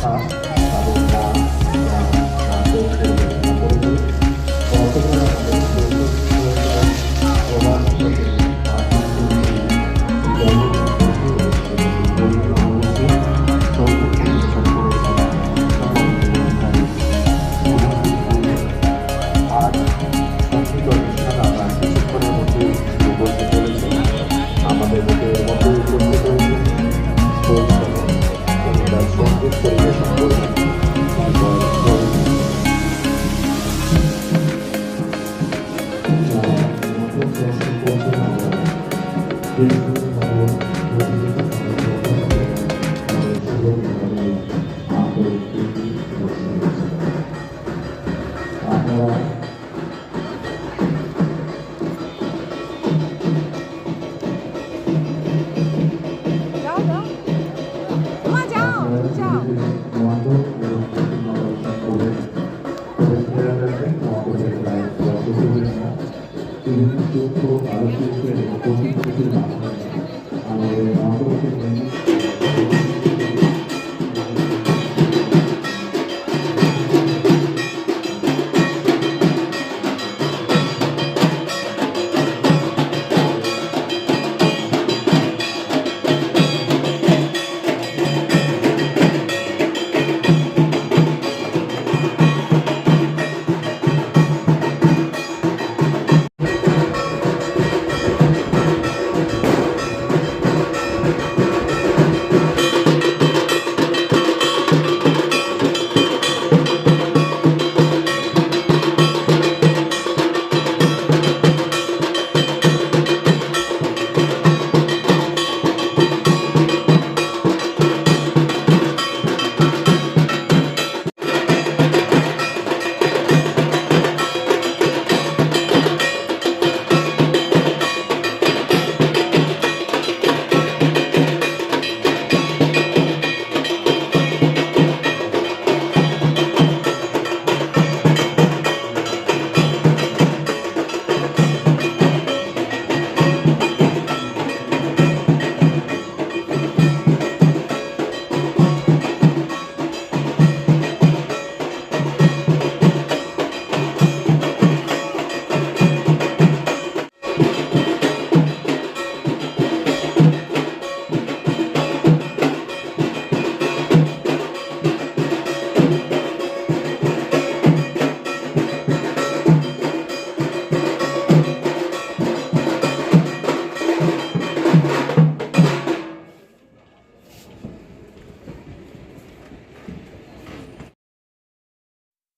কথা তাদের গান গান নাটক পরিবেশনা করে গতকাল আমাদের উপস্থিত হয়েছিলেন প্রবাস থেকে মাটির শিল্পী জগৎ পরিবেশন করেছিলেন আজ সঙ্গীত অনুষ্ঠান আমরা কিছুক্ষণের মধ্যেই শুরু করতে চলেছি। আমাদের মধ্যে এর মধ্যে উপস্থিত হয়েছে সঙ্গীত পরিবেশন করবেন আপনারা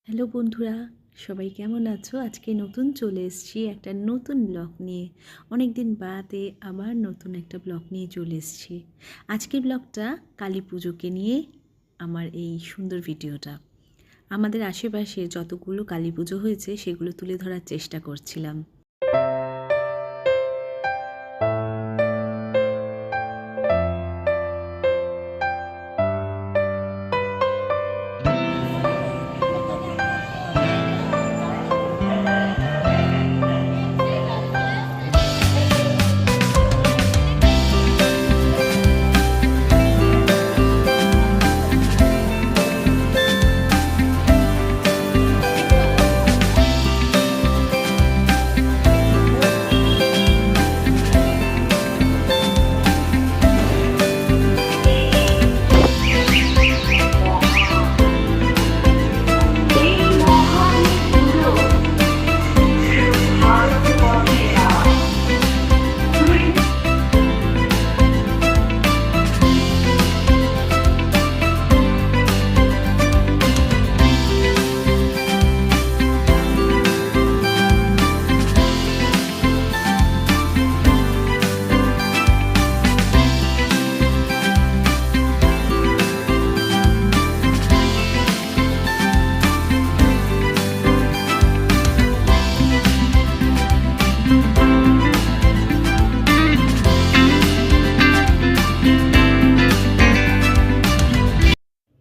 হ্যালো বন্ধুরা, সবাই কেমন আছো? আজকে নতুন চলে এসেছি একটা নতুন ব্লগ নিয়ে। অনেক দিন বাদে আবার নতুন একটা ব্লগ নিয়ে চলে এসেছি। আজকের ব্লগটা কালী পুজোকে নিয়ে আমার এই সুন্দর ভিডিওটা। আমাদের আশেপাশে যতগুলো কালী পুজো হয়েছে সেগুলো তুলে ধরার চেষ্টা করছিলাম।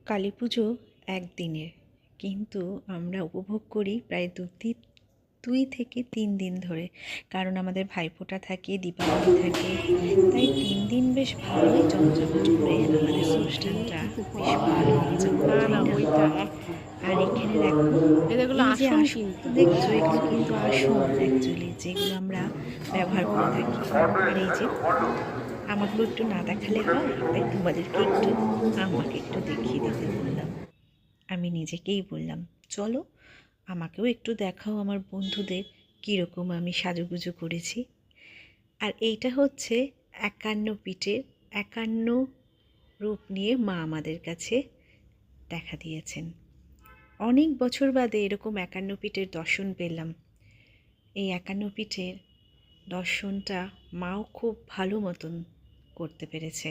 কালী পুজো একদিনের, কিন্তু আমরা উপভোগ করি প্রায় 2 থেকে 3 দিন ধরে, কারণ আমাদের ভাইফোঁটা থাকে, দীপাবলি থাকে, তাই 3 দিন বেশ ভালোই জমজমাট করে আমাদের অনুষ্ঠানটা বেশ ভালো মজা হতো, না তাই না না? ওইটা এক আর এখানে দেখো, এগুলো এই যে আসন আসন কিন্তু দেখছো, এগুলো কিন্তু আসন অ্যাকচুয়ালি, যেগুলো আমরা ব্যবহার করে থাকি। আর এই যে আমাকেও একটু না দেখালে হয়, তাই তোমাদেরকে একটু, আমাকে একটু দেখিয়ে দিতে বললাম। আমি নিজেকেই বললাম, চলো আমাকেও একটু দেখাও আমার বন্ধুদের কীরকম আমি সাজুগুজু করেছি। আর এইটা হচ্ছে ৫১ পিঠের ৫১ রূপ নিয়ে মা আমাদের কাছে দেখা দিয়েছেন। অনেক বছর বাদে এরকম ৫১ পিঠের দর্শন পেলাম। এই ৫১ পিঠের দর্শনটা মাও খুব ভালো মতন করতে পেরেছে।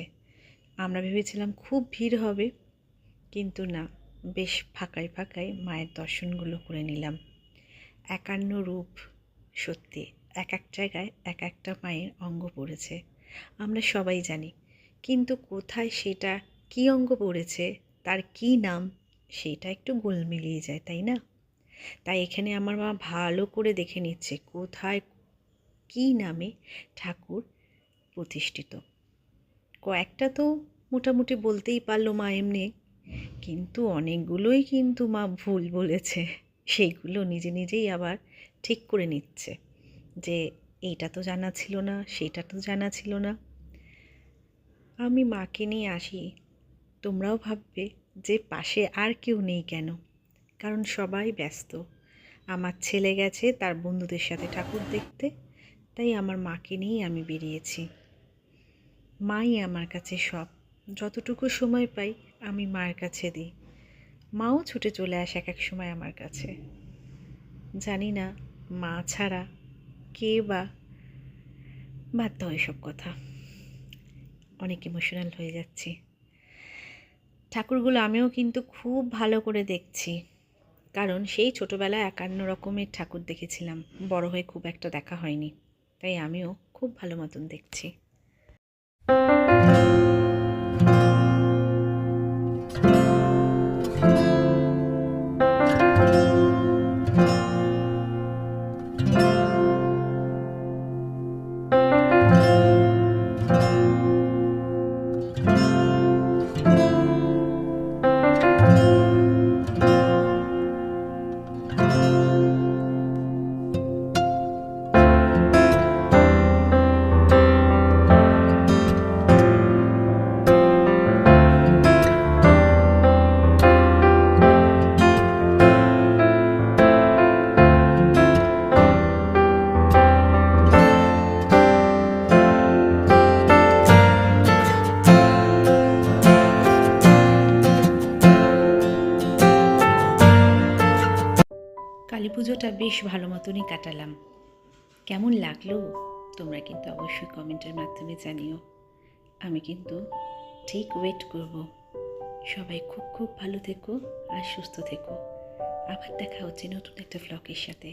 আমরা ভেবেছিলাম খুব ভিড় হবে, কিন্তু না, বেশ ফাঁকায় ফাঁকায় মায়ের দর্শনগুলো করে নিলাম। ৫১ রূপ, সত্যি এক এক জায়গায় এক একটা মায়ের অঙ্গ পড়েছে, আমরা সবাই জানি, কিন্তু কোথায় সেটা কী অঙ্গ পড়েছে, তার কী নাম, সেটা একটু গোল মিলিয়ে যায়, তাই না? তাই এখানে আমার মা ভালো করে দেখে নিচ্ছে কোথায় কী নামে ঠাকুর প্রতিষ্ঠিত। কয়েকটা তো মোটামুটি বলতেই পারলো মা এমনি, কিন্তু অনেকগুলোই কিন্তু মা ভুল বলেছে। সেইগুলো নিজে নিজেই আবার ঠিক করে নিচ্ছে যে এইটা তো জানা ছিল না, সেটা তো জানা ছিল না। আমি মাকে নিয়ে আসি, তোমরাও ভাববে যে পাশে আর কেউ নেই কেন, কারণ সবাই ব্যস্ত। আমার ছেলে গেছে তার বন্ধুদের সাথে ঠাকুর দেখতে, তাই আমার মাকে নিয়েই আমি বেরিয়েছি। মাই আমার কাছে সব, যতটুকু সময় পাই আমি মায়ের কাছে দিই। মাও ছুটে চলে আসে এক এক সময় আমার কাছে। জানি না মা ছাড়া কে বা, বাদ দাও এসব কথা, অনেক ইমোশনাল হয়ে যাচ্ছি। ঠাকুরগুলো আমিও কিন্তু খুব ভালো করে দেখছি, কারণ সেই ছোটোবেলায় ৫১ রকমের ঠাকুর দেখেছিলাম, বড় হয়ে খুব একটা দেখা হয়নি, তাই আমিও খুব ভালো মতন দেখছি। কালী পুজোটা বেশ ভালো মতনই কাটালাম। কেমন লাগলো তোমরা কিন্তু অবশ্যই কমেন্টের মাধ্যমে জানিও। আমি কিন্তু ঠিক ওয়েট করব। সবাই খুব খুব ভালো থেকো আর সুস্থ থেকো। আবার দেখা হচ্ছে নতুন একটা ভ্লগের সাথে।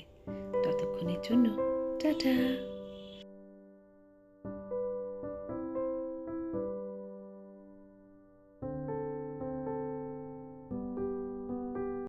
ততক্ষণের জন্য টাটা।